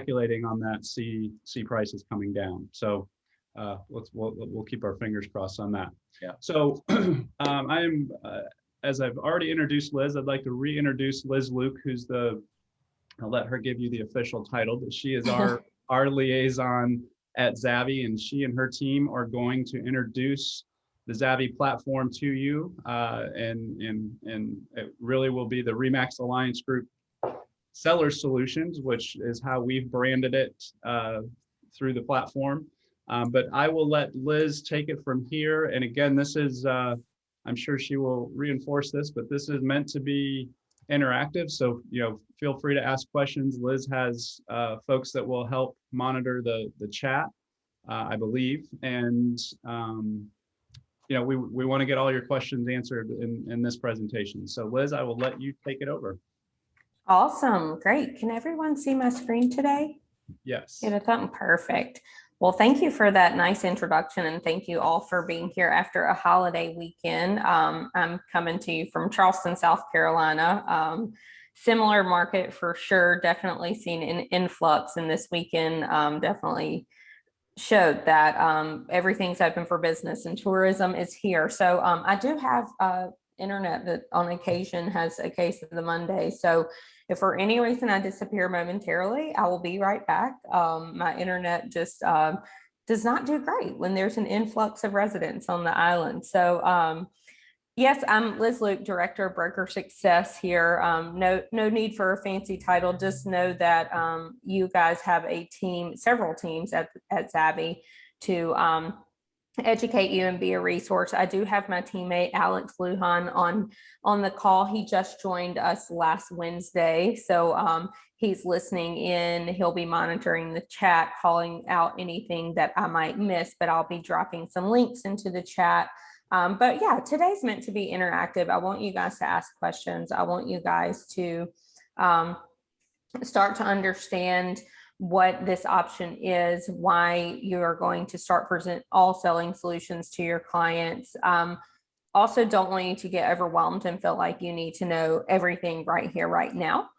speculating on that, see prices coming down. So we'll keep our fingers crossed on that. Yeah. So I am, as I've already introduced Liz, I'd like to reintroduce Liz Luke, who's I'll let her give you the official title, but she is our liaison at Zavy, and she and her team are going to introduce the Zavy platform to you, and it really will be the RE/MAX Alliance Group Seller Solutions, which is how we've branded it through the platform. But I will let Liz take it from here. And again, this is, I'm sure she will reinforce this, but this is meant to be interactive. So, feel free to ask questions. Liz has folks that will help monitor the chat, I believe. And, we want to get all your questions answered in this presentation. So Liz, I will let you take it over. Awesome. Great. Can everyone see my screen today? Yes. Get it done. Perfect. Well, thank you for that nice introduction, and thank you all for being here after a holiday weekend. I'm coming to you from Charleston, South Carolina. Similar market for sure. Definitely seen an influx, and this weekend definitely showed that everything's open for business and tourism is here. So I do have internet that on occasion has a case of the Monday. So if for any reason I disappear momentarily, I will be right back. My internet just does not do great when there's an influx of residents on the island. So yes, I'm Liz Luke, Director of Broker Success here. No need for a fancy title. Just know that you guys have a team, several teams at Zavy to educate you and be a resource. I do have my teammate Alex Lujan on the call. He just joined us last Wednesday, so he's listening in. He'll be monitoring the chat, calling out anything that I might miss, but I'll be dropping some links into the chat. But yeah, today's meant to be interactive. I want you guys to ask questions. I want you guys to start to understand what this option is, why you're going to start present all selling solutions to your clients. Also, don't want you to get overwhelmed and feel like you need to know everything right here, right now.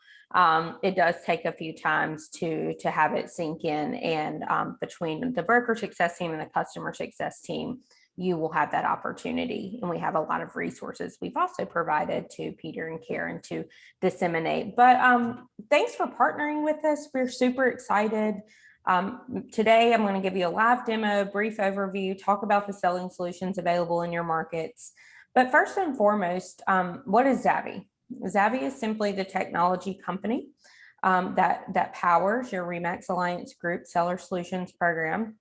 It does take a few times to have it sink in, and between the broker success team and the customer success team, you will have that opportunity. And we have a lot of resources we've also provided to Peter and Karen to disseminate. But thanks for partnering with us. We're super excited. Today, I'm going to give you a live demo, brief overview, talk about the selling solutions available in your markets. But first and foremost, what is Zavy? Zavy is simply the technology company that powers your RE/MAX Alliance Group Seller Solutions program.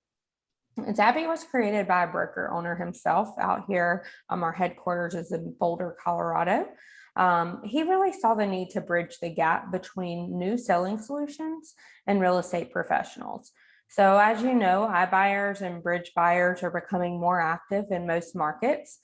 Zavy was created by a broker owner himself out here. Our headquarters is in Boulder, Colorado. He really saw the need to bridge the gap between new selling solutions and real estate professionals. So as you know, iBuyers and bridge buyers are becoming more active in most markets.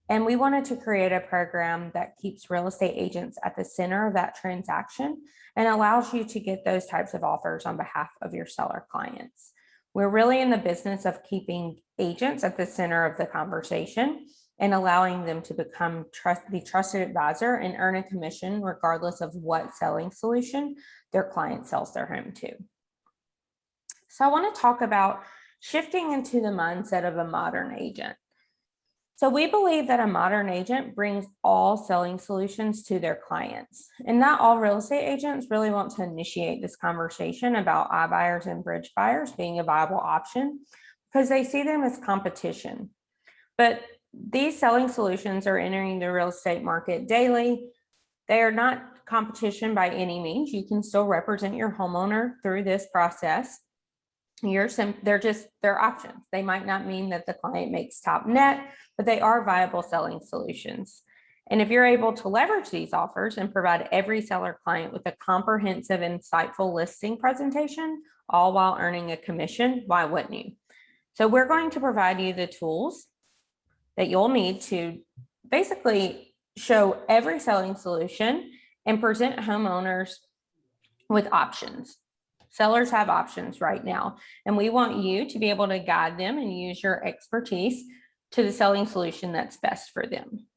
And we wanted to create a program that keeps real estate agents at the center of that transaction and allows you to get those types of offers on behalf of your seller clients. We're really in the business of keeping agents at the center of the conversation and allowing them to become the trusted advisor and earn a commission regardless of what selling solution their client sells their home to. So I want to talk about shifting into the mindset of a modern agent. So we believe that a modern agent brings all selling solutions to their clients. And not all real estate agents really want to initiate this conversation about iBuyers and bridge buyers being a viable option because they see them as competition. But these selling solutions are entering the real estate market daily. They are not competition by any means. You can still represent your homeowner through this process. They're options. They might not mean that the client makes top net, but they are viable selling solutions. And if you're able to leverage these offers and provide every seller client with a comprehensive, insightful listing presentation, all while earning a commission, why wouldn't you? So we're going to provide you the tools that you'll need to basically show every selling solution and present homeowners with options. Sellers have options right now, and we want you to be able to guide them and use your expertise to the selling solution that's best for them.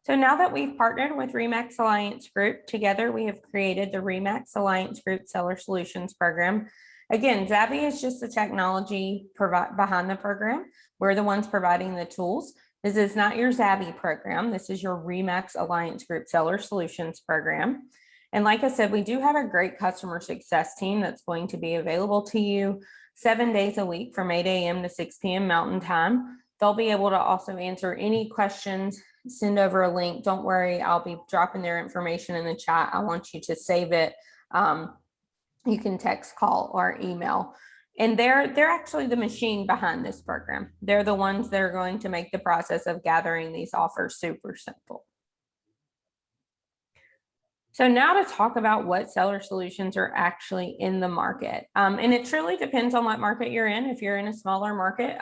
So now that we've partnered with REMAX Alliance Group, together we have created the REMAX Alliance Group Seller Solutions Program. Again, Zavvy is just the technology behind the program. We're the ones providing the tools. This is not your Zavvy program. This is your REMAX Alliance Group Seller Solutions Program. And like I said, we do have a great customer success team that's going to be available to you 7 days a week from 8 a.m. to 6 p.m. Mountain Time. They'll be able to also answer any questions, send over a link. Don't worry, I'll be dropping their information in the chat. I want you to save it. You can text, call, or email. And they're actually the machine behind this program. They're the ones that are going to make the process of gathering these offers super simple. So now to talk about what seller solutions are actually in the market. And it truly depends on what market you're in. If you're in a smaller market,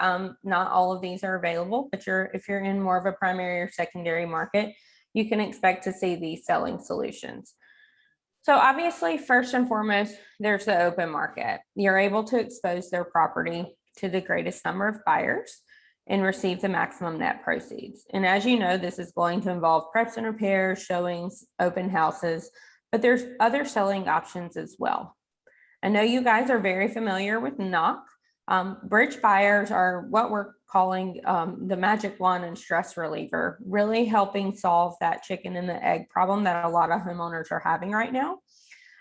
not all of these are available, but if you're in more of a primary or secondary market, you can expect to see these selling solutions. So obviously, first and foremost, there's the open market. You're able to expose their property to the greatest number of buyers and receive the maximum net proceeds. And as you know, this is going to involve preps and repairs, showings, open houses, but there's other selling options as well. I know you guys are very familiar with knock. Bridge buyers are what we're calling the magic wand and stress reliever, really helping solve that chicken and the egg problem that a lot of homeowners are having right now.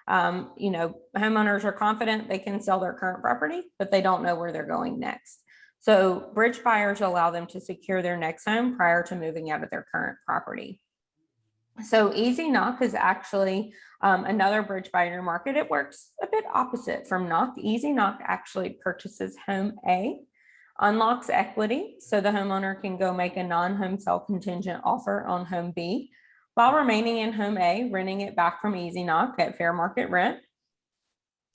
Homeowners are confident they can sell their current property, but they don't know where they're going next. So bridge buyers allow them to secure their next home prior to moving out of their current property. So Easy Knock is actually another bridge buyer market. It works a bit opposite from Knock. Easy Knock actually purchases home A, unlocks equity, so the homeowner can go make a non-home sale contingent offer on home B, while remaining in home A, renting it back from Easy Knock at fair market rent.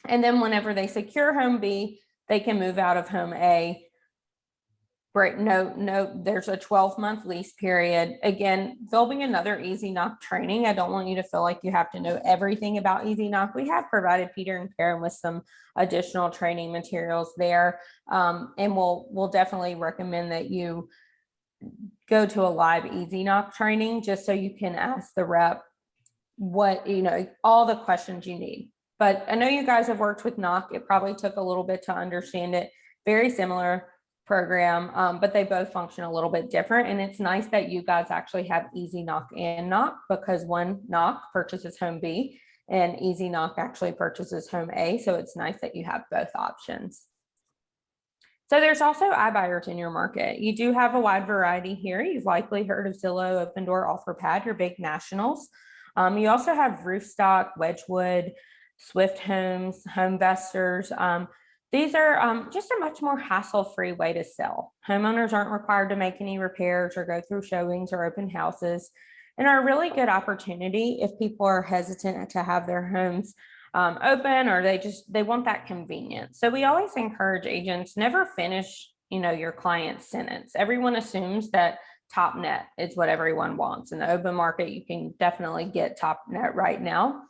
And then whenever they secure home B, they can move out of home A. Right, no, there's a 12-month lease period. Again, there'll be another Easy Knock training. I don't want you to feel like you have to know everything about Easy Knock. We have provided Peter and Karen with some additional training materials there. And we'll definitely recommend that you go to a live Easy Knock training just so you can ask the rep all the questions you need. But I know you guys have worked with Knock. It probably took a little bit to understand it. Very similar program, but they both function a little bit different. And it's nice that you guys actually have Easy Knock and Knock, because one Knock purchases home B and Easy Knock actually purchases home A. So it's nice that you have both options. So there's also iBuyers in your market. You do have a wide variety here. You've likely heard of Zillow, Opendoor, OfferPad, your big nationals. You also have Roofstock, Wedgwood, Swift Homes, HomeVestors. These are just a much more hassle-free way to sell. Homeowners aren't required to make any repairs or go through showings or open houses, and are a really good opportunity if people are hesitant to have their homes open, or they want that convenience. So we always encourage agents, never finish your client's sentence. Everyone assumes that top net is what everyone wants. In the open market, you can definitely get top net right now,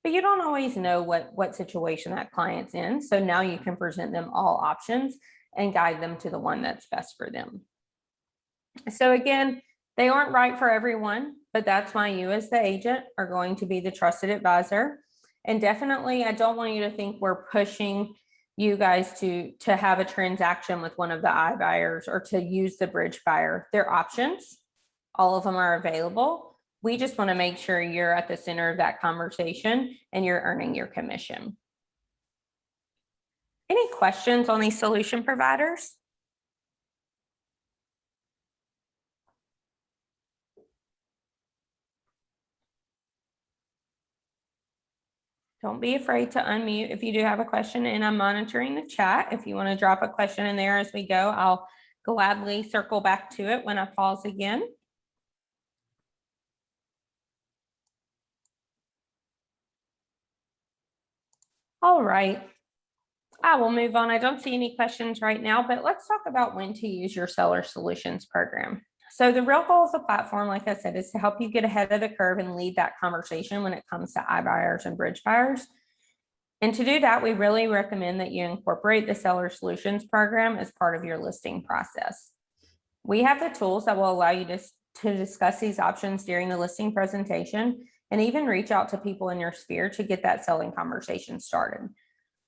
but you don't always know what situation that client's in. So now you can present them all options and guide them to the one that's best for them. So again, they aren't right for everyone, but that's why you as the agent are going to be the trusted advisor. And definitely, I don't want you to think we're pushing you guys to have a transaction with one of the iBuyers or to use the bridge buyer. They're options. All of them are available. We just want to make sure you're at the center of that conversation and you're earning your commission. Any questions on these solution providers? Don't be afraid to unmute if you do have a question, and I'm monitoring the chat. If you want to drop a question in there as we go, I'll gladly circle back to it when I pause again. All right, I will move on. I don't see any questions right now, but let's talk about when to use your Seller Solutions program. So the real goal of the platform, like I said, is to help you get ahead of the curve and lead that conversation when it comes to iBuyers and bridge buyers. And to do that, we really recommend that you incorporate the Seller Solutions program as part of your listing process. We have the tools that will allow you to discuss these options during the listing presentation, and even reach out to people in your sphere to get that selling conversation started.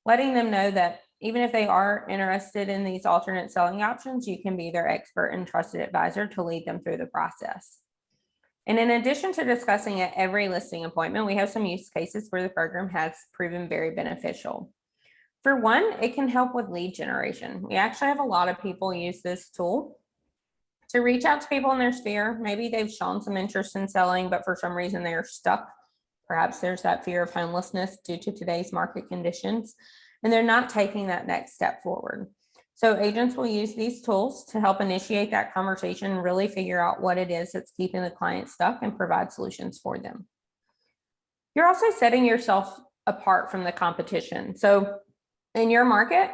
Letting them know that even if they are interested in these alternate selling options, you can be their expert and trusted advisor to lead them through the process. And in addition to discussing at every listing appointment, we have some use cases where the program has proven very beneficial. For one, it can help with lead generation. We actually have a lot of people use this tool to reach out to people in their sphere. Maybe they've shown some interest in selling, but for some reason they are stuck. Perhaps there's that fear of homelessness due to today's market conditions, and they're not taking that next step forward. So agents will use these tools to help initiate that conversation and really figure out what it is that's keeping the client stuck and provide solutions for them. You're also setting yourself apart from the competition. So in your market,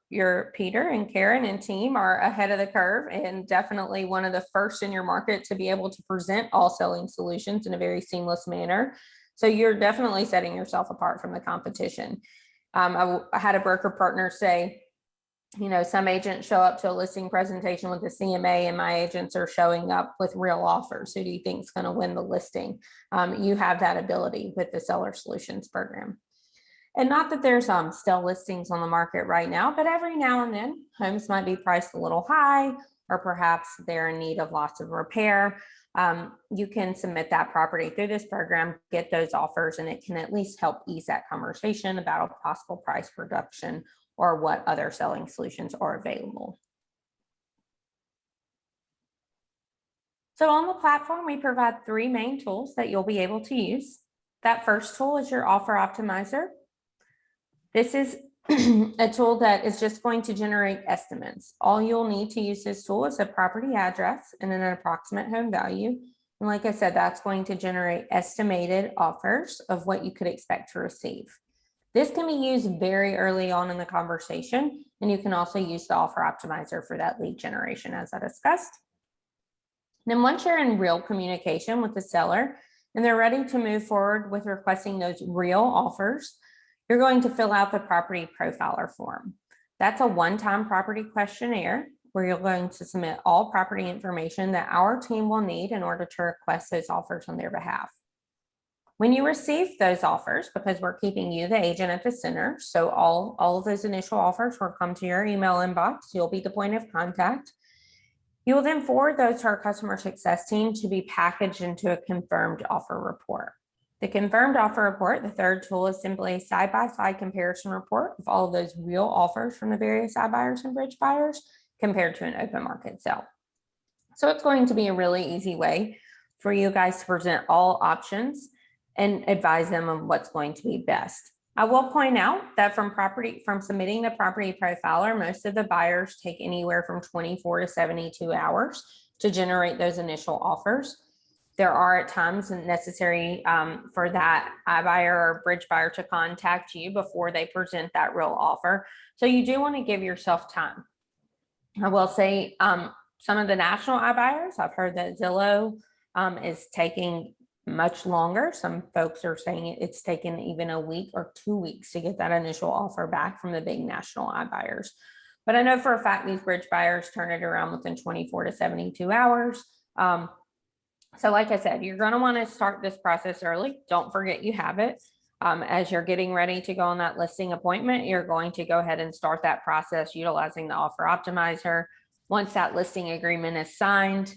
your Peter and Karen and team are ahead of the curve and definitely one of the first in your market to be able to present all selling solutions in a very seamless manner. So you're definitely setting yourself apart from the competition. I had a broker partner say, you know, some agents show up to a listing presentation with the CMA and my agents are showing up with real offers. Who do you think is going to win the listing? You have that ability with the Seller Solutions program. And not that there's still listings on the market right now, but every now and then homes might be priced a little high, or perhaps they're in need of lots of repair. You can submit that property through this program, get those offers, and it can at least help ease that conversation about a possible price reduction or what other selling solutions are available. So on the platform, we provide 3 main tools that you'll be able to use. That first tool is your Offer Optimizer. This is a tool that is just going to generate estimates. All you'll need to use this tool is a property address and an approximate home value. And like I said, that's going to generate estimated offers of what you could expect to receive. This can be used very early on in the conversation, and you can also use the Offer Optimizer for that lead generation, as I discussed. Then once you're in real communication with the seller and they're ready to move forward with requesting those real offers, you're going to fill out the property profiler form. That's a one-time property questionnaire where you're going to submit all property information that our team will need in order to request those offers on their behalf. When you receive those offers, because we're keeping you, the agent, at the center, so all of those initial offers will come to your email inbox. You'll be the point of contact. You will then forward those to our customer success team to be packaged into a confirmed offer report. The confirmed offer report, the third tool, is simply a side-by-side comparison report of all of those real offers from the various iBuyers and bridge buyers compared to an open market sale. So it's going to be a really easy way for you guys to present all options and advise them on what's going to be best. I will point out that from submitting the property profiler, most of the buyers take anywhere from 24 to 72 hours to generate those initial offers. There are at times necessary for that iBuyer or bridge buyer to contact you before they present that real offer. So you do want to give yourself time. I will say some of the national iBuyers, I've heard that Zillow is taking much longer. Some folks are saying it's taken even a week or 2 weeks to get that initial offer back from the big national iBuyers. But I know for a fact these bridge buyers turn it around within 24 to 72 hours. So like I said, you're going to want to start this process early. Don't forget you have it. As you're getting ready to go on that listing appointment, you're going to go ahead and start that process utilizing the Offer Optimizer. Once that listing agreement is signed,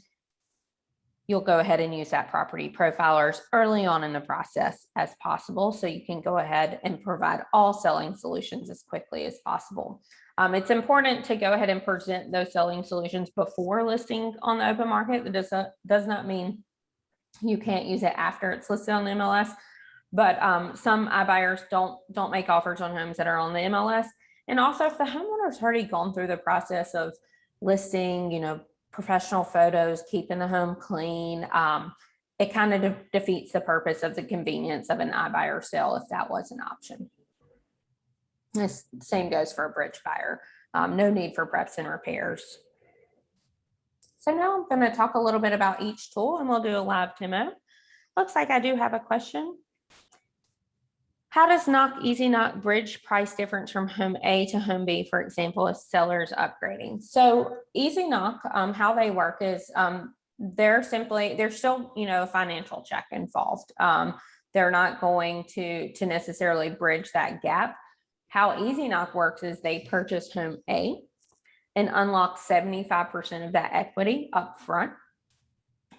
you'll go ahead and use that property profilers early on in the process as possible, so you can go ahead and provide all selling solutions as quickly as possible. It's important to go ahead and present those selling solutions before listing on the open market. That does not mean you can't use it after it's listed on the MLS, but some iBuyers don't make offers on homes that are on the MLS. And also, if the homeowner's already gone through the process of listing, professional photos, keeping the home clean, it kind of defeats the purpose of the convenience of an iBuyer sale if that was an option. This same goes for a bridge buyer. No need for preps and repairs. So now I'm going to talk a little bit about each tool and we'll do a live demo. Looks like I do have a question. How does Easy Knock bridge price difference from home A to home B, for example, if sellers upgrading? So Easy Knock, how they work is there's still, a financial check involved. They're not going to necessarily bridge that gap. How Easy Knock works is they purchase home A and unlock 75% of that equity up front.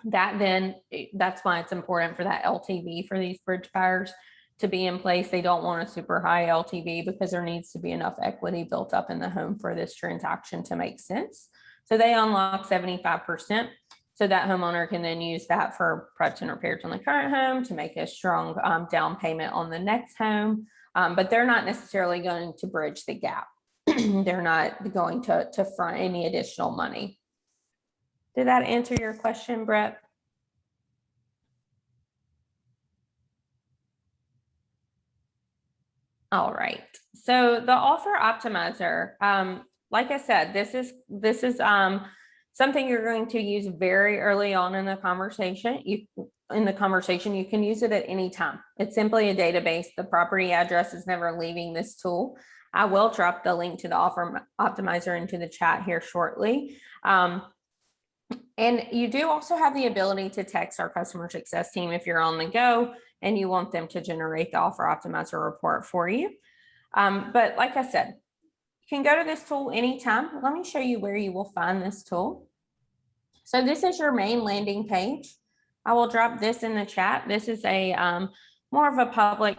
That's why it's important for that LTV for these bridge buyers to be in place. They don't want a super high LTV because there needs to be enough equity built up in the home for this transaction to make sense. So they unlock 75%. So that homeowner can then use that for preps and repairs on the current home to make a strong down payment on the next home. But they're not necessarily going to bridge the gap. They're not going to front any additional money. Did that answer your question, Brett? All right. So the offer optimizer, like I said, this is something you're going to use very early on in the conversation. You can use it at any time. It's simply a database. The property address is never leaving this tool. I will drop the link to the offer optimizer into the chat here shortly. And you do also have the ability to text our customer success team if you're on the go and you want them to generate the offer optimizer report for you. But like I said, you can go to this tool anytime. Let me show you where you will find this tool. So this is your main landing page. I will drop this in the chat. This is a more of a public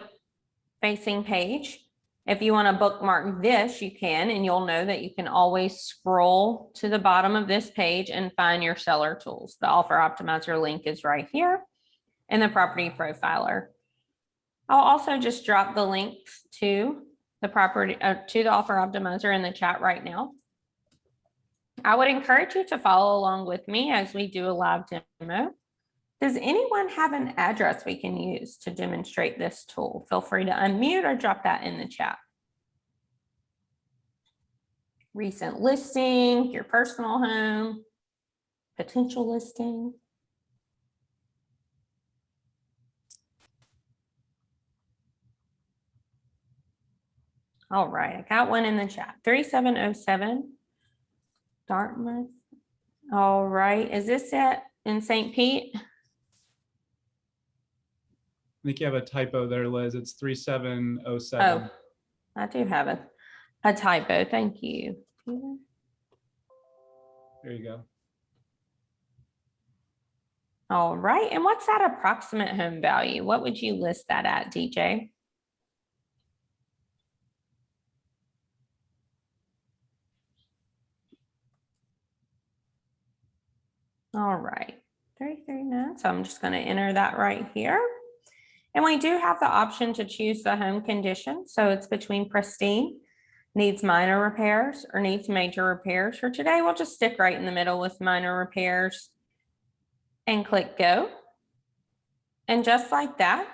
facing page. If you want to bookmark this, you can, and you'll know that you can always scroll to the bottom of this page and find your seller tools. The offer optimizer link is right here and the property profiler. I'll also just drop the links to the to the offer optimizer in the chat right now. I would encourage you to follow along with me as we do a live demo. Does anyone have an address we can use to demonstrate this tool? Feel free to unmute or drop that in the chat. Recent listing, your personal home, potential listing. All right, I got one in the chat. 3707 Dartmouth. All right, is this it in St. Pete? I think you have a typo there, Liz. It's 3707. Oh, I do have a typo. Thank you. There you go. All right, and what's that approximate home value? What would you list that at, DJ? All right, 339. So I'm just going to enter that right here. And we do have the option to choose the home condition. So it's between pristine, needs minor repairs, or needs major repairs. For today, we'll just stick right in the middle with minor repairs and click go. And just like that,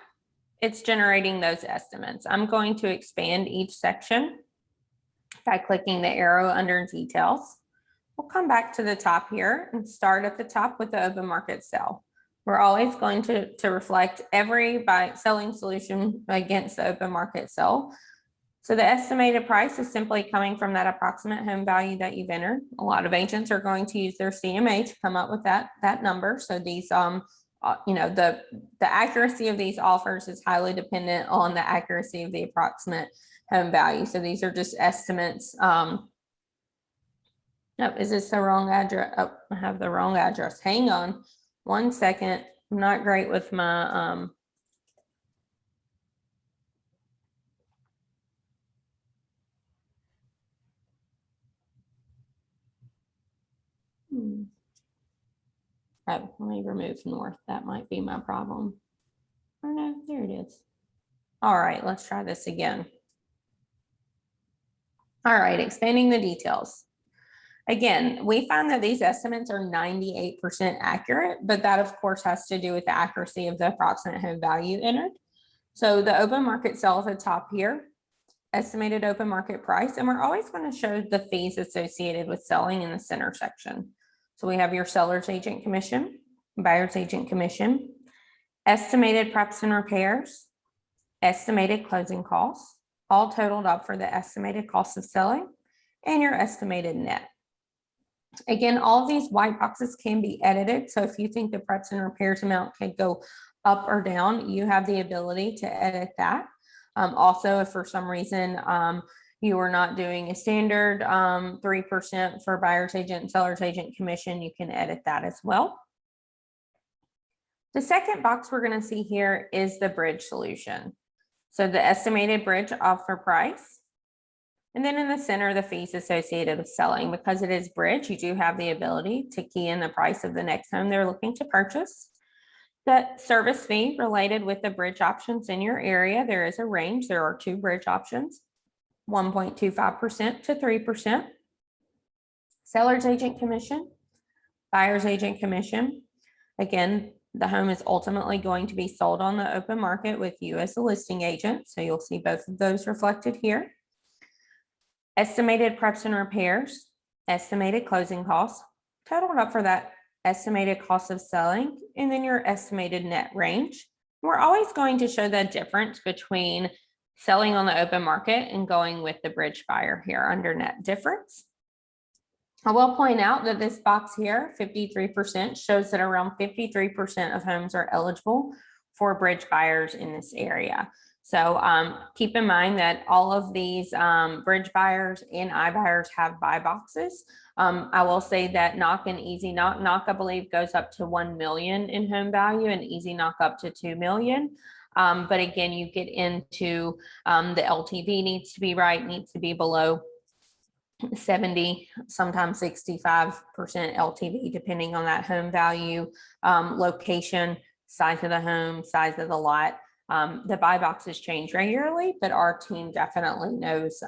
it's generating those estimates. I'm going to expand each section by clicking the arrow under details. We'll come back to the top here and start at the top with the open market sale. We're always going to reflect every selling solution against the open market sale. So the estimated price is simply coming from that approximate home value that you've entered. A lot of agents are going to use their CMA to come up with that number. So these, the accuracy of these offers is highly dependent on the accuracy of the approximate home value. So these are just estimates. Oh, is this the wrong address? Oh, I have the wrong address. Hang on 1 second. I'm not great with my oh, let me remove north. That might be my problem. Oh no, there it is. All right, let's try this again. All right, expanding the details. Again, we found that these estimates are 98% accurate, but that of course has to do with the accuracy of the approximate home value entered. So the open market sale at the top here, estimated open market price, and we're always going to show the fees associated with selling in the center section. So we have your seller's agent commission, buyer's agent commission, estimated preps and repairs, estimated closing costs, all totaled up for the estimated cost of selling, and your estimated net. Again, all of these white boxes can be edited. So if you think the preps and repairs amount can go up or down, you have the ability to edit that. Also, if for some reason you are not doing a standard 3% for buyer's agent and seller's agent commission, you can edit that as well. The second box we're going to see here is the bridge solution. So the estimated bridge offer price. And then in the center, the fees associated with selling. Because it is bridge, you do have the ability to key in the price of the next home they're looking to purchase. The service fee related with the bridge options in your area, there is a range. There are 2 bridge options, 1.25% to 3%. Seller's agent commission, buyer's agent commission. Again, the home is ultimately going to be sold on the open market with you as the listing agent. So you'll see both of those reflected here. Estimated preps and repairs, estimated closing costs, totaled up for that estimated cost of selling, and then your estimated net range. We're always going to show the difference between selling on the open market and going with the bridge buyer here under net difference. I will point out that this box here, 53%, shows that around 53% of homes are eligible for bridge buyers in this area. So keep in mind that all of these bridge buyers and iBuyers have buy boxes. I will say that Knock and Easy Knock, I believe, goes up to 1 million in home value, and Easy Knock up to 2 million. But again, you get into the LTV needs to be right, needs to be below 70, sometimes 65% LTV, depending on that home value, location, size of the home, size of the lot. The buy boxes change regularly, but our team definitely knows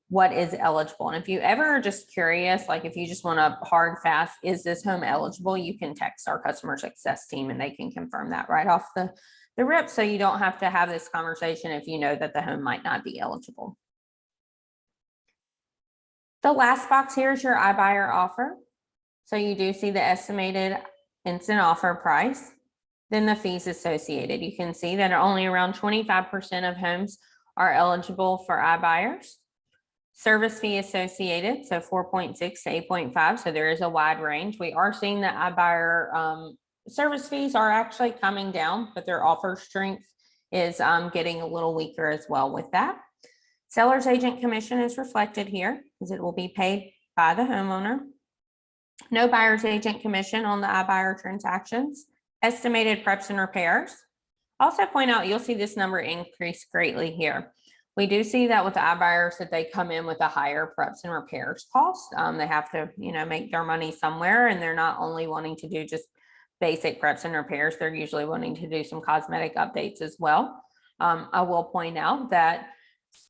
what is eligible. And if you ever are just curious, like if you just want a hard, fast, is this home eligible? You can text our customer success team and they can confirm that right off the rip. So you don't have to have this conversation if you know that the home might not be eligible. The last box here is your iBuyer offer. So you do see the estimated instant offer price, then the fees associated. You can see that only around 25% of homes are eligible for iBuyers. Service fee associated, so 4.6 to 8.5. So there is a wide range. We are seeing that iBuyer service fees are actually coming down, but their offer strength is getting a little weaker as well with that. Seller's agent commission is reflected here because it will be paid by the homeowner. No buyer's agent commission on the iBuyer transactions. Estimated preps and repairs. Also point out, you'll see this number increase greatly here. We do see that with the iBuyers that they come in with a higher preps and repairs cost. They have to, make their money somewhere, and they're not only wanting to do just basic preps and repairs. They're usually wanting to do some cosmetic updates as well. I will point out that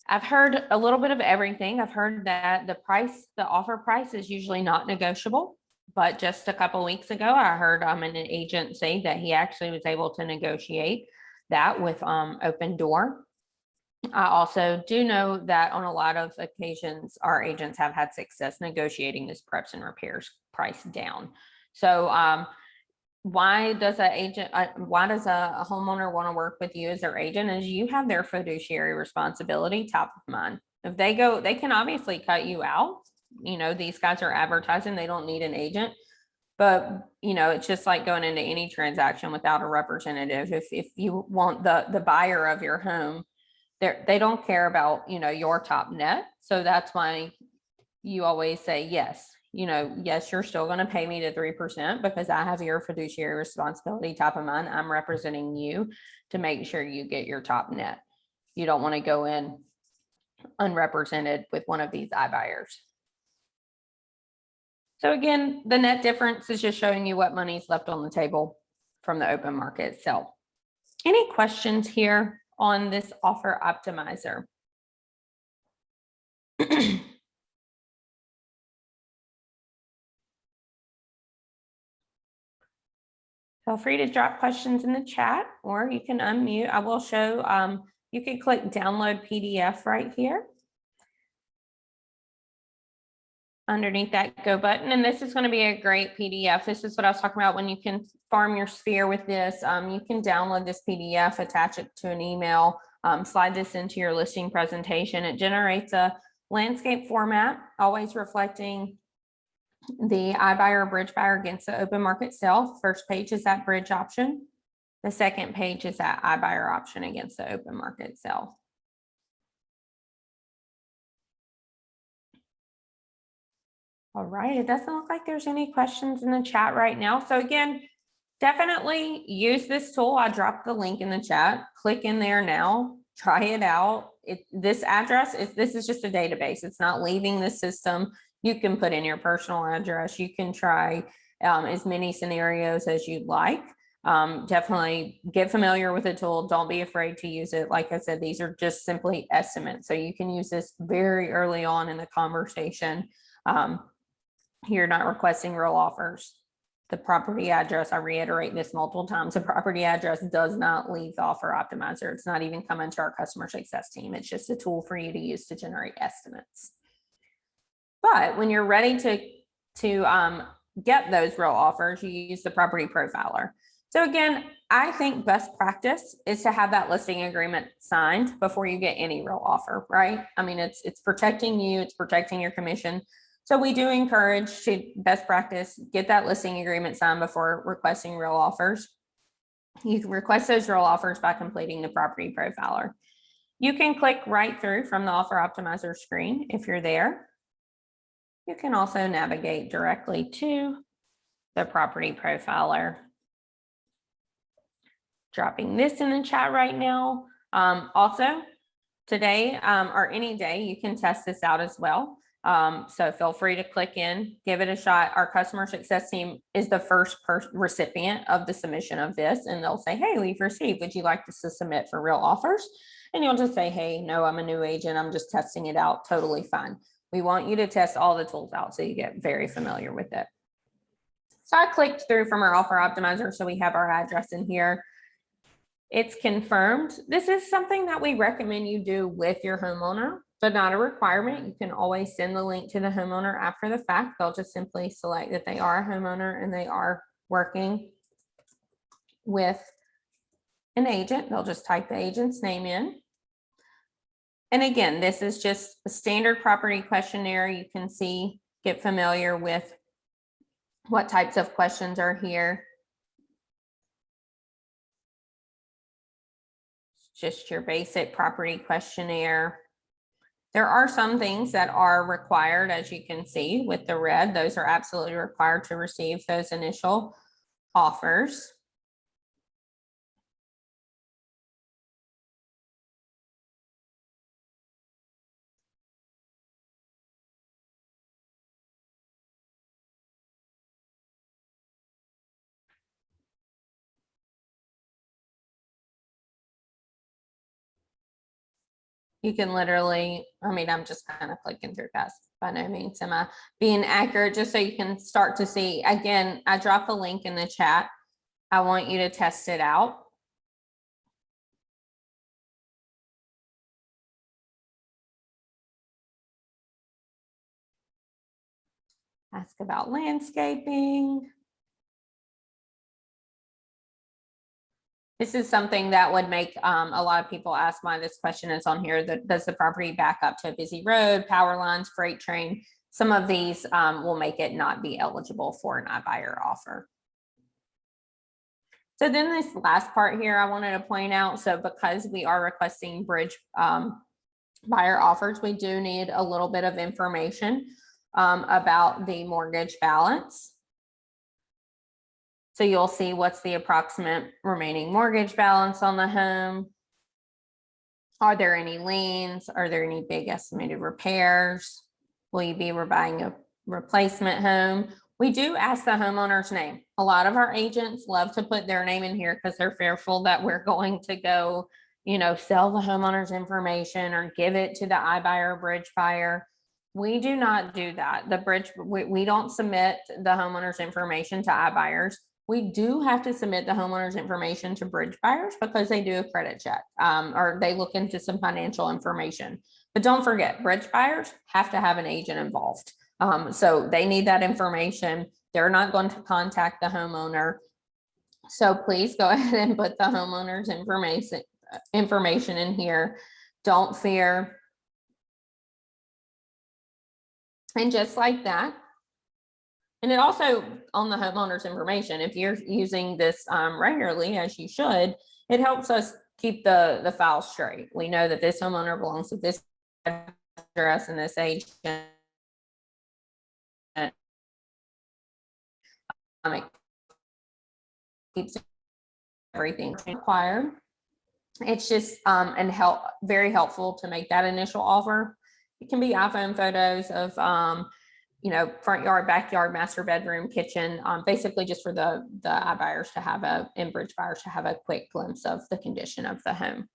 I've heard a little bit of everything. I've heard that the offer price is usually not negotiable. But just a couple of weeks ago, I heard an agent say that he actually was able to negotiate that with Opendoor. I also do know that on a lot of occasions, our agents have had success negotiating this preps and repairs price down. So why does a homeowner want to work with you as their agent? Is you have their fiduciary responsibility top of mind. If they go, they can obviously cut you out. These guys are advertising, they don't need an agent, but it's just like going into any transaction without a representative. If you want the buyer of your home, they don't care about, your top net. So that's why you always say, yes, yes, you're still going to pay me the 3% because I have your fiduciary responsibility top of mind. I'm representing you to make sure you get your top net. You don't want to go in unrepresented with one of these iBuyers. So again, the net difference is just showing you what money's left on the table from the open market itself. Any questions here on this offer optimizer? Feel free to drop questions in the chat, or you can unmute. I will show, you can click download PDF right here underneath that go button. And this is going to be a great PDF. This is what I was talking about when you can farm your sphere with this. You can download this PDF, attach it to an email, slide this into your listing presentation. It generates a landscape format, always reflecting the iBuyer or bridge buyer against the open market sale. First page is that bridge option. The second page is that iBuyer option against the open market sale. All right, it doesn't look like there's any questions in the chat right now. So again, definitely use this tool. I dropped the link in the chat. Click in there now, try it out. This address this is just a database. It's not leaving the system. You can put in your personal address. You can try as many scenarios as you'd like. Definitely get familiar with the tool. Don't be afraid to use it. Like I said, these are just simply estimates. So you can use this very early on in the conversation. You're not requesting real offers. The property address, I reiterate this multiple times, the property address does not leave the offer optimizer. It's not even coming to our customer success team. It's just a tool for you to use to generate estimates. But when you're ready to get those real offers, you use the property profiler. So again, I think best practice is to have that listing agreement signed before you get any real offer, right? I mean, it's protecting you, it's protecting your commission. So we do encourage to best practice, get that listing agreement signed before requesting real offers. You can request those real offers by completing the property profiler. You can click right through from the offer optimizer screen if you're there. You can also navigate directly to the property profiler. Dropping this in the chat right now. Also, today or any day, you can test this out as well. So feel free to click in, give it a shot. Our customer success team is the first recipient of the submission of this, and they'll say, hey, we've received, would you like us to submit for real offers? And you'll just say, hey, no, I'm a new agent. I'm just testing it out. Totally fine. We want you to test all the tools out so you get very familiar with it. So I clicked through from our offer optimizer. So we have our address in here. It's confirmed. This is something that we recommend you do with your homeowner, but not a requirement. You can always send the link to the homeowner after the fact. They'll just simply select that they are a homeowner and they are working with an agent. They'll just type the agent's name in. And again, this is just a standard property questionnaire. You can see, get familiar with what types of questions are here. Just your basic property questionnaire. There are some things that are required, as you can see with the red. Those are absolutely required to receive those initial offers. You can literally, I mean, I'm just kind of clicking through guys. By no means am I being accurate, just so you can start to see. Again, I dropped the link in the chat. I want you to test it out. Ask about landscaping. This is something that would make a lot of people ask why this question is on here. Does the property back up to a busy road, power lines, freight train? Some of these will make it not be eligible for an iBuyer offer. So then this last part here, I wanted to point out, so because we are requesting bridge buyer offers, we do need a little bit of information about the mortgage balance. So you'll see what's the approximate remaining mortgage balance on the home. Are there any liens? Are there any big estimated repairs? Will you be buying a replacement home? We do ask the homeowner's name. A lot of our agents love to put their name in here because they're fearful that we're going to go, you know, sell the homeowner's information or give it to the iBuyer bridge buyer. We do not do that. The bridge, we don't submit the homeowner's information to iBuyers. We do have to submit the homeowner's information to bridge buyers because they do a credit check or they look into some financial information. But don't forget, bridge buyers have to have an agent involved. So they need that information. They're not going to contact the homeowner. So please go ahead and put the homeowner's information in here. Don't fear. And just like that, And it also, on the homeowner's information, if you're using this regularly, as you should, it helps us keep the file straight. We know that this homeowner belongs to this address and this agent. It keeps everything required. It's just very helpful to make that initial offer. It can be iPhone photos of front yard, backyard, master bedroom, kitchen, basically just for the iBuyers to have and bridge buyers to have a quick glimpse of the condition of the home.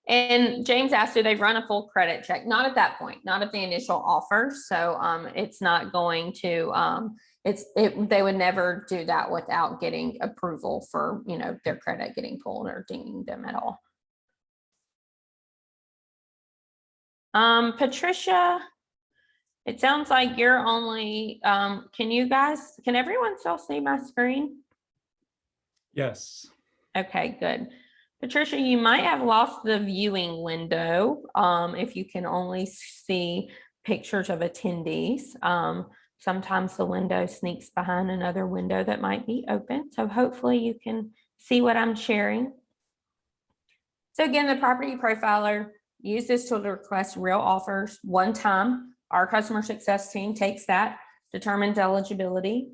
And James asked, do they run a full credit check? Not at that point, not at the initial offer. So it's not going to, they would never do that without getting approval for, their credit getting pulled or dinging them at all. Patricia, it sounds like you're only, can everyone still see my screen? Yes. Okay, good. Patricia, you might have lost the viewing window if you can only see pictures of attendees. Sometimes the window sneaks behind another window that might be open. So hopefully you can see what I'm sharing. So again, the property profiler uses this to request real offers one time. Our customer success team takes that, determines eligibility,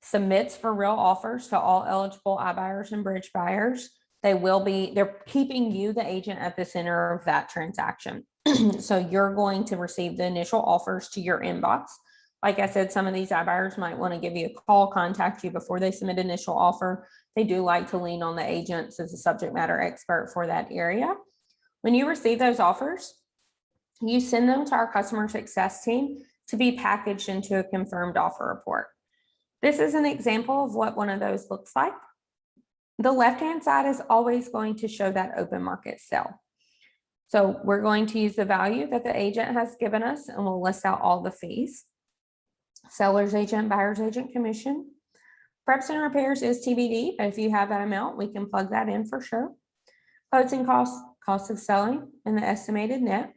submits for real offers to all eligible iBuyers and bridge buyers. They're keeping you, the agent, at the center of that transaction. So you're going to receive the initial offers to your inbox. Like I said, some of these iBuyers might want to give you a call, contact you before they submit initial offer. They do like to lean on the agents as a subject matter expert for that area. When you receive those offers, you send them to our customer success team to be packaged into a confirmed offer report. This is an example of what one of those looks like. The left-hand side is always going to show that open market sale. So we're going to use the value that the agent has given us, and we'll list out all the fees. Seller's agent, buyer's agent commission. Preps and repairs is TBD, but if you have that amount, we can plug that in for sure. Closing costs, cost of selling, and the estimated net.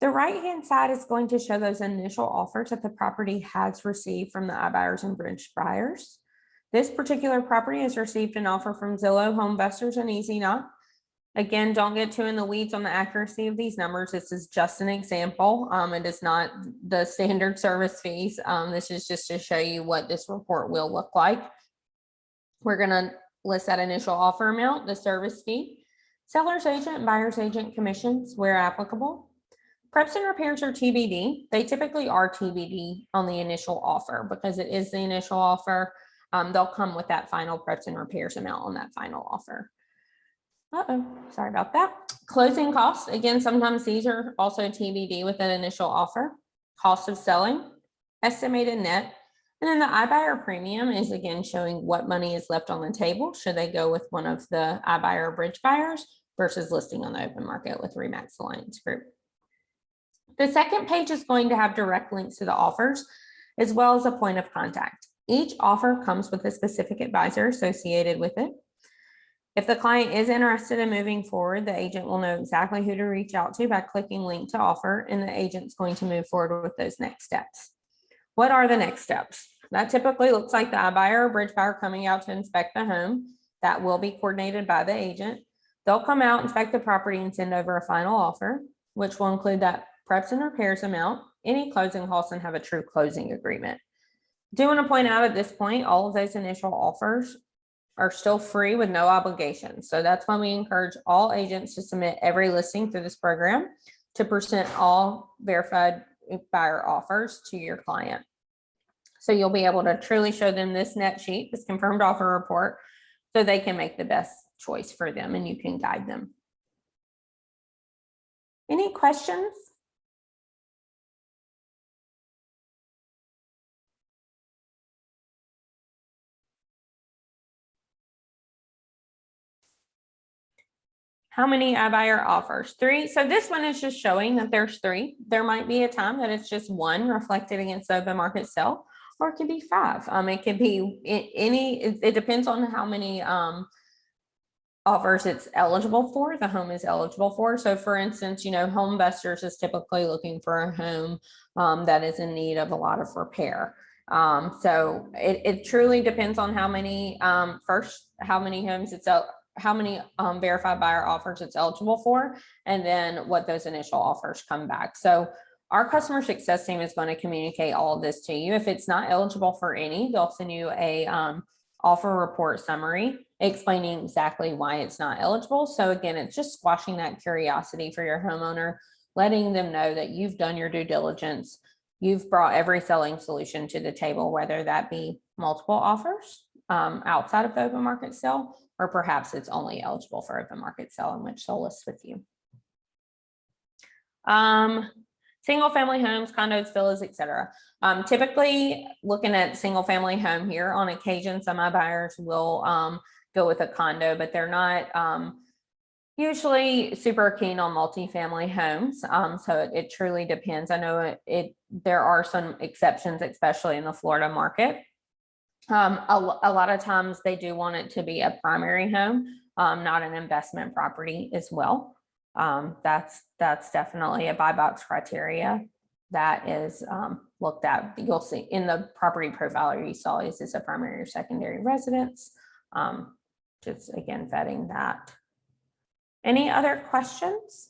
The right-hand side is going to show those initial offers that the property has received from the iBuyers and bridge buyers. This particular property has received an offer from Zillow, HomeVestors, and EasyKnock. Again, don't get too in the weeds on the accuracy of these numbers. This is just an example. It is not the standard service fees. This is just to show you what this report will look like. We're going to list that initial offer amount, the service fee, seller's agent and buyer's agent commissions where applicable. Preps and repairs are TBD. They typically are TBD on the initial offer because it is the initial offer. They'll come with that final preps and repairs amount on that final offer. Sorry about that. Closing costs, again, sometimes these are also TBD with an initial offer. Cost of selling, estimated net, and then the iBuyer premium is again showing what money is left on the table should they go with one of the iBuyer bridge buyers versus listing on the open market with RE/MAX Alliance Group. The second page is going to have direct links to the offers as well as a point of contact. Each offer comes with a specific advisor associated with it. If the client is interested in moving forward, the agent will know exactly who to reach out to by clicking link to offer, and the agent's going to move forward with those next steps. What are the next steps? That typically looks like the iBuyer or bridge buyer coming out to inspect the home. That will be coordinated by the agent. They'll come out, inspect the property, and send over a final offer, which will include that preps and repairs amount, any closing costs, and have a true closing agreement. Do want to point out at this point, all of those initial offers are still free with no obligation. So that's why we encourage all agents to submit every listing through this program to present all verified buyer offers to your client. So you'll be able to truly show them this net sheet, this confirmed offer report, so they can make the best choice for them and you can guide them. Any questions? How many iBuyer offers? 3. So this one is just showing that there's 3. There might be a time that it's just 1 reflected against the open market sale, or it could be 5. It could be any, it depends on how many offers it's eligible for, the home is eligible for. So for instance, Home Investors is typically looking for a home that is in need of a lot of repair. So it truly depends on how many, first, how many homes how many verified buyer offers it's eligible for, and then what those initial offers come back. So our customer success team is going to communicate all of this to you. If it's not eligible for any, they'll send you a offer report summary explaining exactly why it's not eligible. So again, it's just squashing that curiosity for your homeowner, letting them know that you've done your due diligence. You've brought every selling solution to the table, whether that be multiple offers outside of the open market sale, or perhaps it's only eligible for open market sale, in which they'll list with you. Single family homes, condos, villas, etc. Typically, looking at single family home here, on occasion, some of my buyers will go with a condo, but they're not usually super keen on multifamily homes. So it truly depends. I know there are some exceptions, especially in the Florida market. A lot of times they do want it to be a primary home, not an investment property as well. That's definitely a buy box criteria that is looked at. You'll see in the property profiler, you saw is this a primary or secondary residence? Just again, vetting that. Any other questions?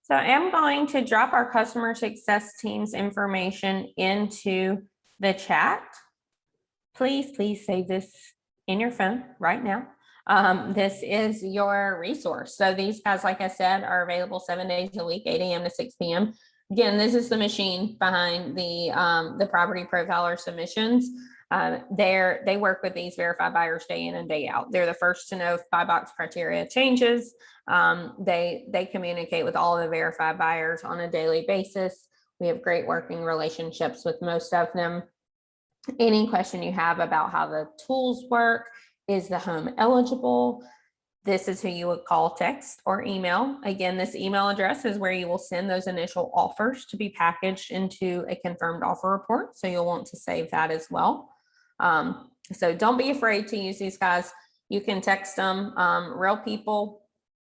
So I'm going to drop our customer success team's information into the chat. Please save this in your phone right now. This is your resource. So these guys, like I said, are available 7 days a week, 8 a.m. to 6 p.m. Again, this is the machine behind the property profiler submissions. They work with these verified buyers day in and day out. They're the first to know if buy box criteria changes. They communicate with all of the verified buyers on a daily basis. We have great working relationships with most of them. Any question you have about how the tools work, is the home eligible? This is who you would call, text, or email. Again, this email address is where you will send those initial offers to be packaged into a confirmed offer report. So you'll want to save that as well. So don't be afraid to use these guys. You can text them, real people.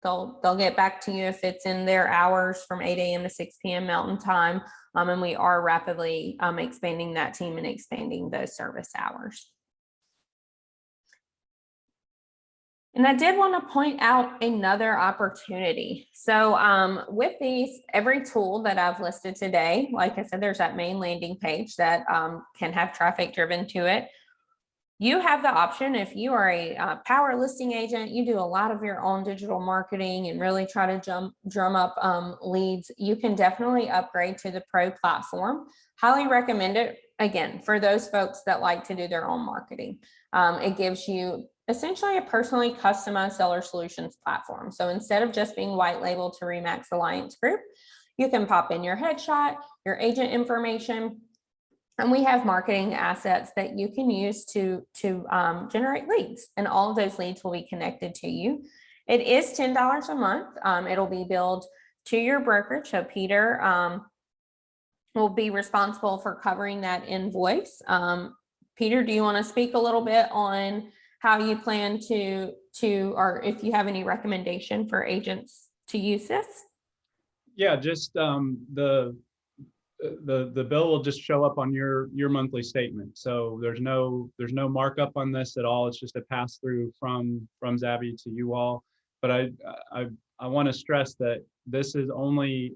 They'll get back to you if it's in their hours from 8 a.m. to 6 p.m. Mountain Time. And we are rapidly expanding that team and expanding those service hours. And I did want to point out another opportunity. So with these, every tool that I've listed today, like I said, there's that main landing page that can have traffic driven to it. You have the option, if you are a power listing agent, you do a lot of your own digital marketing and really try to drum up leads, you can definitely upgrade to the Pro platform. Highly recommend it, again, for those folks that like to do their own marketing. It gives you essentially a personally customized seller solutions platform. So instead of just being white labeled to RE/MAX Alliance Group, you can pop in your headshot, your agent information, and we have marketing assets that you can use to generate leads, and all of those leads will be connected to you. It is $10 a month. It'll be billed to your brokerage. So Peter will be responsible for covering that invoice. Peter, do you want to speak a little bit on how you plan to, or if you have any recommendation for agents to use this? Yeah, just the bill will just show up on your monthly statement. So there's no markup on this at all. It's just a pass through from Zabby to you all. But I want to stress that this is only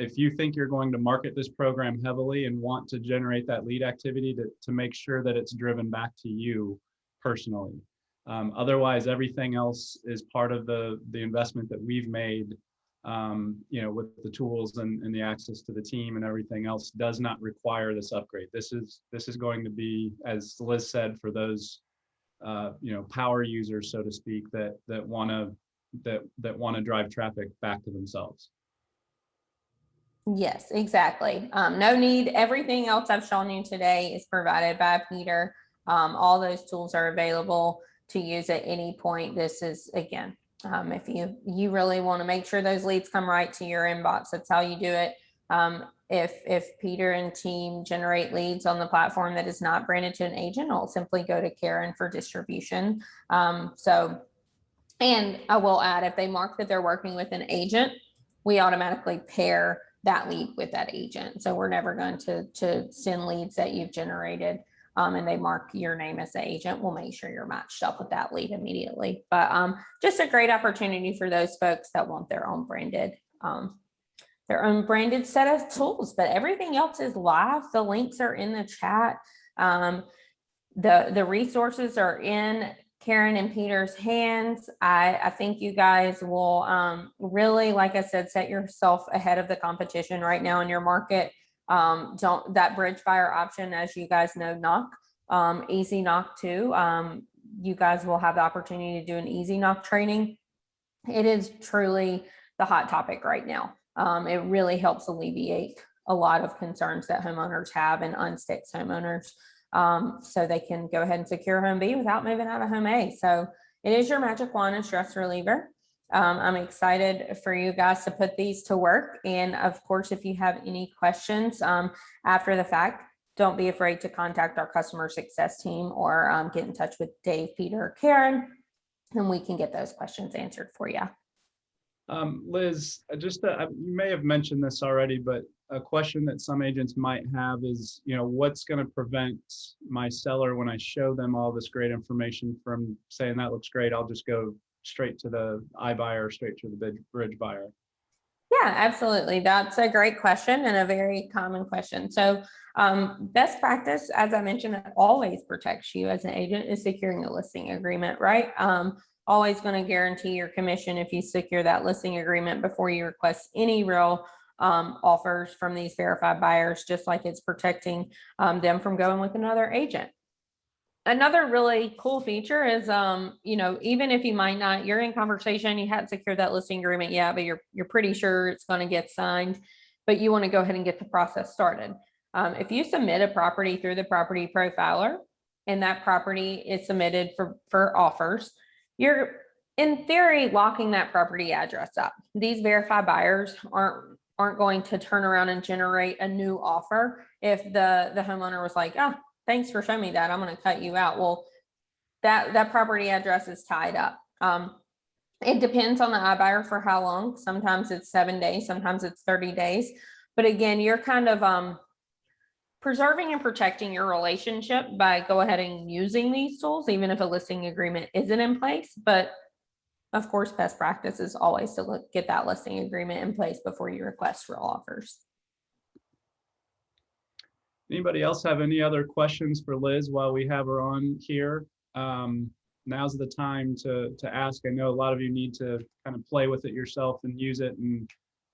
if you think you're going to market this program heavily and want to generate that lead activity to make sure that it's driven back to you personally. Otherwise, everything else is part of the investment that we've made, with the tools and the access to the team and everything else does not require this upgrade. This is going to be, as Liz said, for those power users, so to speak, that want to drive traffic back to themselves. Yes, exactly. No need. Everything else I've shown you today is provided by Peter. All those tools are available to use at any point. This is, again, if you really want to make sure those leads come right to your inbox, that's how you do it. If Peter and team generate leads on the platform that is not branded to an agent, it'll simply go to Karen for distribution. And I will add, if they mark that they're working with an agent, we automatically pair that lead with that agent. So we're never going to send leads that you've generated and they mark your name as the agent. We'll make sure you're matched up with that lead immediately. But just a great opportunity for those folks that want their own branded set of tools. But everything else is live. The links are in the chat. The resources are in Karen and Peter's hands. I think you guys will really, like I said, set yourself ahead of the competition right now in your market. Don't that bridge buyer option, as you guys know, knock, easy knock too. You guys will have the opportunity to do an easy knock training. It is truly the hot topic right now. It really helps alleviate a lot of concerns that homeowners have and unstitched homeowners. So they can go ahead and secure home B without moving out of home A. So it is your magic wand and stress reliever. I'm excited for you guys to put these to work. And of course, if you have any questions after the fact, don't be afraid to contact our customer success team or get in touch with Dave, Peter, or Karen, and we can get those questions answered for you. Liz, you may have mentioned this already, but a question that some agents might have is, what's going to prevent my seller when I show them all this great information from saying that looks great, I'll just go straight to the iBuyer, straight to the bridge buyer? Yeah, absolutely. That's a great question and a very common question. So best practice, as I mentioned, that always protects you as an agent is securing a listing agreement, right? Always going to guarantee your commission if you secure that listing agreement before you request any real offers from these verified buyers, just like it's protecting them from going with another agent. Another really cool feature is, even if you might not, you're in conversation, you hadn't secured that listing agreement yet, but you're pretty sure it's going to get signed, but you want to go ahead and get the process started. If you submit a property through the property profiler and that property is submitted for offers, you're in theory locking that property address up. These verified buyers aren't going to turn around and generate a new offer if the homeowner was like, oh, thanks for showing me that, I'm going to cut you out. Well, that property address is tied up. It depends on the iBuyer for how long. Sometimes it's 7 days, sometimes it's 30 days. But again, you're kind of preserving and protecting your relationship by go ahead and using these tools, even if a listing agreement isn't in place. But of course, best practice is always to get that listing agreement in place before you request real offers. Anybody else have any other questions for Liz while we have her on here? Now's the time to ask. I know a lot of you need to kind of play with it yourself and use it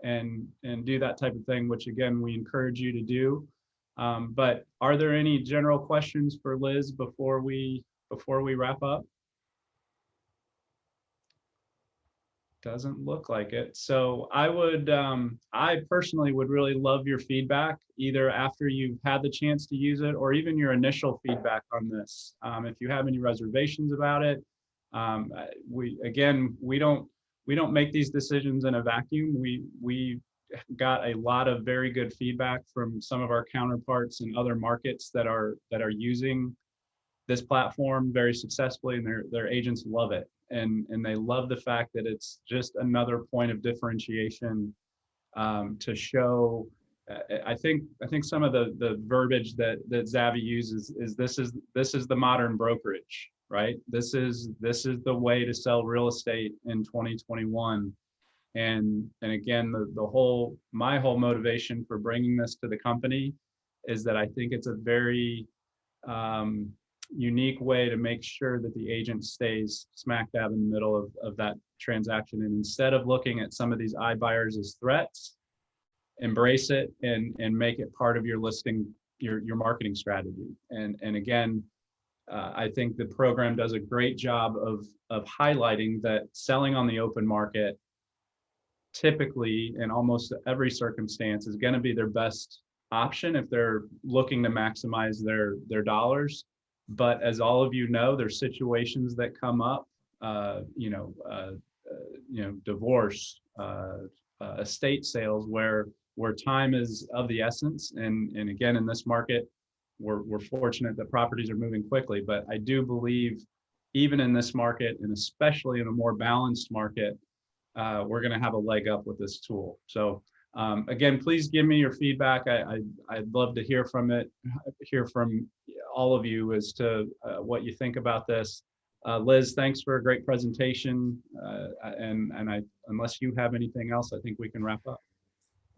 and do that type of thing, which again, we encourage you to do. But are there any general questions for Liz before we wrap up? Doesn't look like it. So I personally would really love your feedback, either after you've had the chance to use it or even your initial feedback on this. If you have any reservations about it, we don't make these decisions in a vacuum. We got a lot of very good feedback from some of our counterparts in other markets that are using this platform very successfully, and their agents love it. And they love the fact that it's just another point of differentiation to show. I think some of the verbiage that Zavy uses is this is the modern brokerage, right? This is the way to sell real estate in 2021. And again, my whole motivation for bringing this to the company is that I think it's a very unique way to make sure that the agent stays smack dab in the middle of that transaction. And instead of looking at some of these iBuyers as threats, embrace it and make it part of your listing, your marketing strategy. And again, I think the program does a great job of highlighting that selling on the open market typically in almost every circumstance is going to be their best option if they're looking to maximize their dollars. But as all of you know, there's situations that come up, divorce, estate sales, where where time is of the essence. And again, in this market, we're fortunate that properties are moving quickly, but I do believe even in this market, and especially in a more balanced market, we're going to have a leg up with this tool. So again, please give me your feedback. I'd love to hear from all of you as to what you think about this. Liz, thanks for a great presentation. Unless you have anything else, I think we can wrap up.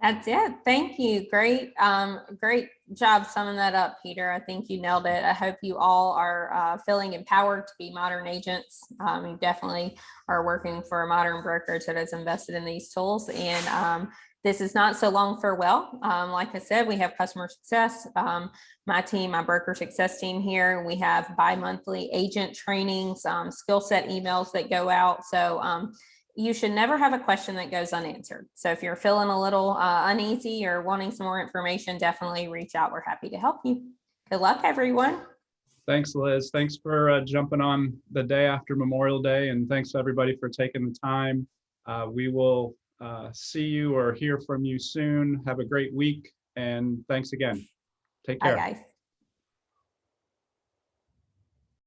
That's it. Thank you. Great, great job summing that up, Peter. I think you nailed it. I hope you all are feeling empowered to be modern agents. You definitely are working for a modern brokerage that has invested in these tools. And this is not so long farewell. Like I said, we have customer success. My team, my broker success team here, we have bi-monthly agent trainings, skill set emails that go out. So you should never have a question that goes unanswered. So if you're feeling a little uneasy or wanting some more information, definitely reach out. We're happy to help you. Good luck, everyone. Thanks, Liz. Thanks for jumping on the day after Memorial Day. And thanks everybody for taking the time. We will see you or hear from you soon. Have a great week. And thanks again. Take care. Bye, guys.